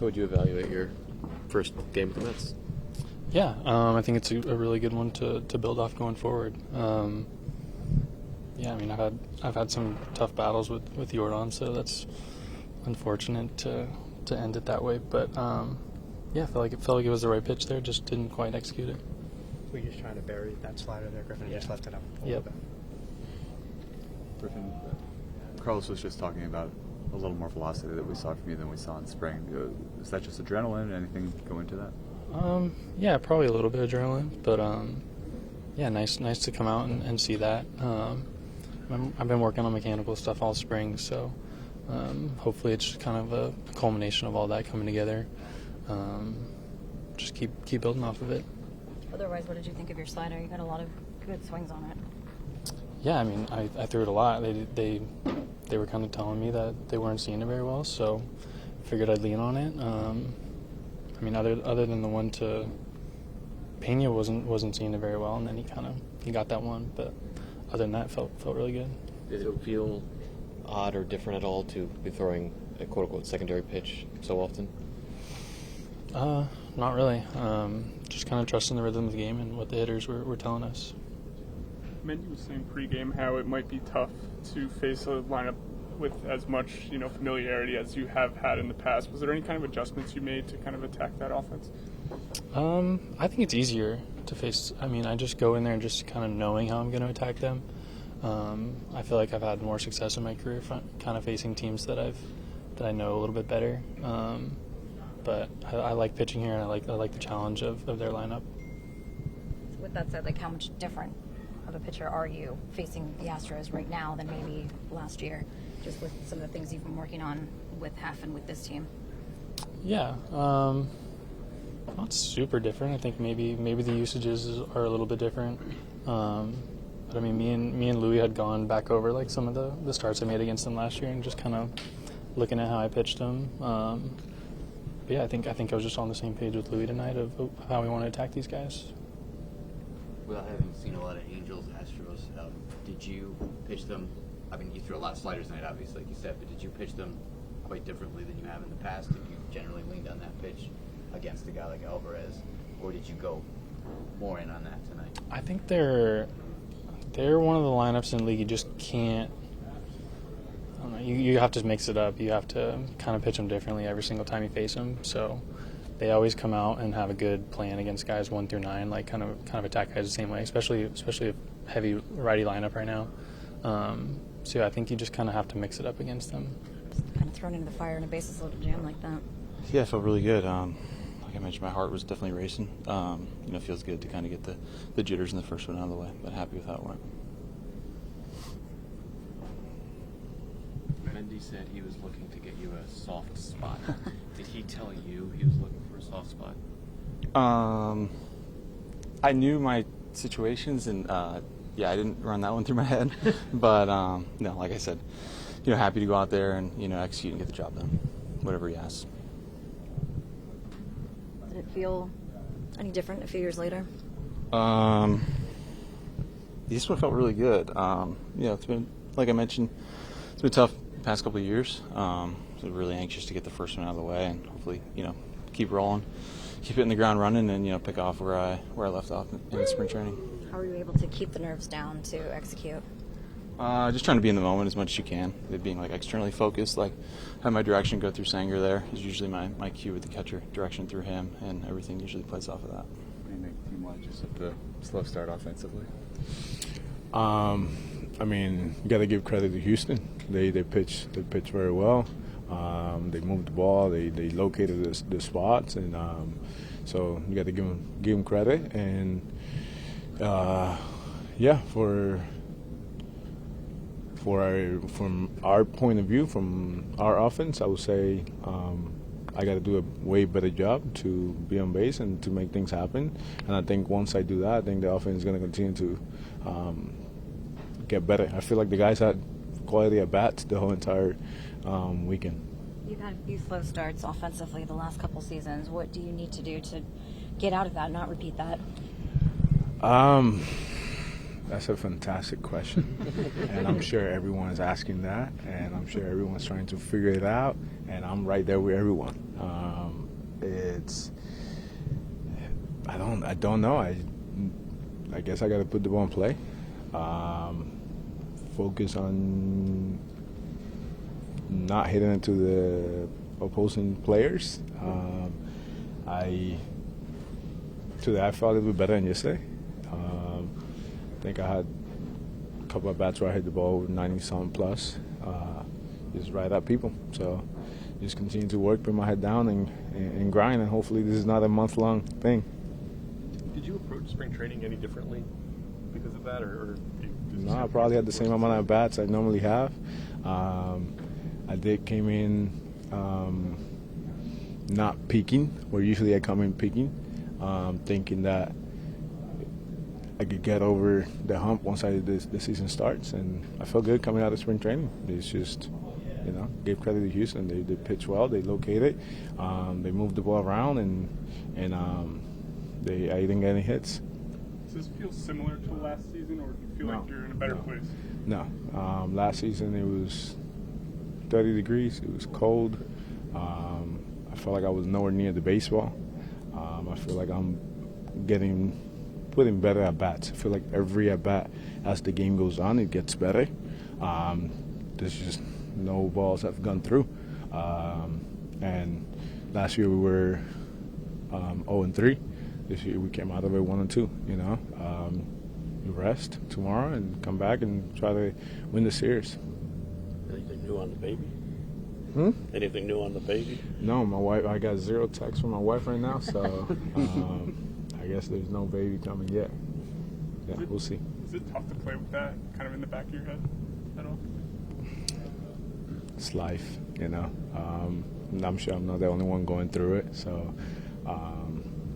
How would you evaluate your first game with the Mets? Yeah, I think it's a really good one to build off going forward. Yeah, I mean, I've had some tough battles with Yordan, so that's unfortunate to end it that way. But yeah, I felt like it was the right pitch there, just didn't quite execute it. Were you just trying to bury that slider there, Griffin, and just left it up a little bit? Griffin, Carlos was just talking about a little more velocity that we saw from you than we saw in spring. Is that just adrenaline? Anything go into that? Yeah, probably a little bit of adrenaline, but yeah, nice to come out and see that. I've been working on mechanical stuff all spring, so hopefully it's just kind of a culmination of all that coming together. Just keep building off of it. Otherwise, what did you think of your slider? You got a lot of good swings on it. Yeah, I mean, I threw it a lot. They were kind of telling me that they weren't seeing it very well, so figured I'd lean on it. I mean, other than the one to Pena wasn't seeing it very well, and then he got that one. But other than that, felt really good. Did it feel odd or different at all to be throwing a quote unquote secondary pitch so often? Not really. Just kind of trusting the rhythm of the game and what the hitters were telling us. Mendy was saying pregame how it might be tough to face a lineup with as much, familiarity as you have had in the past. Was there any kind of adjustments you made to kind of attack that offense? I think it's easier to face. I mean, I just go in there and just kind of knowing how I'm going to attack them. I feel like I've had more success in my career kind of facing teams that I know a little bit better. But I like pitching here, and I like the challenge of their lineup. With that said, how much different of a pitcher are you facing the Astros right now than maybe last year, just with some of the things you've been working on with Hef and with this team? Yeah, not super different. I think maybe the usages are a little bit different. But I mean, me and Louis had gone back over some of the starts I made against them last year, and just kind of looking at how I pitched them. But yeah, I think I was just on the same page with Louis tonight of how we want to attack these guys. Without having seen a lot of Angels, Astros, did you pitch them? I mean, you threw a lot of sliders tonight, obviously, like you said, but did you pitch them quite differently than you have in the past? Did you generally lean on that pitch against a guy like Alvarez, or did you go more in on that tonight? I think they're one of the lineups in the league you just can't. I don't know, you have to mix it up. You have to kind of pitch them differently every single time you face them. So they always come out and have a good plan against guys 1 through 9, kind of attack guys the same way, especially a heavy righty lineup right now. So yeah, I think you just kind of have to mix it up against them. Just kind of thrown into the fire in a bases loaded jam like that. Yeah, I felt really good. Like I mentioned, my heart was definitely racing. It feels good to kind of get the jitters in the first one out of the way, but happy with how it went. Mendy said he was looking to get you a soft spot. Did he tell you he was looking for a soft spot? I knew my situations, and yeah, I didn't run that one through my head. But no, like I said, happy to go out there and execute and get the job done, whatever he asks. Did it feel any different a few years later? This one felt really good. It's been, like I mentioned, it's been tough the past couple of years. So really anxious to get the first one out of the way and hopefully, keep rolling, keep hitting the ground running, and pick off where I left off in spring training. How were you able to keep the nerves down to execute? Just trying to be in the moment as much as you can. It being externally focused, have my direction go through Sanger there is usually my cue with the catcher, direction through him, and everything usually plays off of that. What do you make team-wise of the slow start offensively? I mean, you got to give credit to Houston. They pitch very well. They moved the ball. They located the spots, and so you got to give them credit. And yeah, from our point of view, from our offense, I would say I got to do a way better job to be on base and to make things happen. And I think once I do that, I think the offense is going to continue to get better. I feel like the guys had quality at bats the whole entire weekend. You've had a few slow starts offensively the last couple seasons. What do you need to do to get out of that, not repeat that? That's a fantastic question, and I'm sure everyone's asking that, and I'm sure everyone's trying to figure it out, and I'm right there with everyone. I don't know. I guess I got to put the ball in play. Focus on not hitting it to the opposing players. I felt a little bit better than yesterday. I think I had a couple of bats where I hit the ball 90-something plus, just right at people. So just continue to work, put my head down, and grind, and hopefully this is not a month-long thing. Did you approach spring training any differently because of that, or no? I probably had the same amount of bats I normally have. I came in not peaking, where usually I come in peaking, thinking that I could get over the hump once the season starts, and I felt good coming out of spring training. It's just, gave credit to Houston. They pitched well, they located, they moved the ball around, and I didn't get any hits. Does this feel similar to last season, or do you feel like you're in a better place? No. Last season it was 30 degrees. It was cold. I felt like I was nowhere near the baseball. I feel like I'm putting better at bats. I feel like every at bat, as the game goes on, it gets better. There's just no balls have gone through. And last year we were 0-3. This year we came out of it 1-2. We rest tomorrow and come back and try to win the series. Anything new on the baby? Anything new on the baby? No, my wife. I got 0 texts from my wife right now, so I guess there's no baby coming yet. Yeah, we'll see. Is it tough to play with that kind of in the back of your head at all? It's life, I'm sure I'm not the only one going through it, so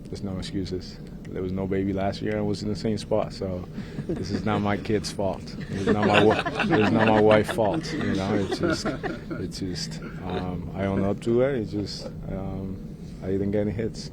there's no excuses. There was no baby last year. I was in the same spot, so this is not my kid's fault. It's not my wife's fault. It's just I own up to it. It's just I didn't get any hits.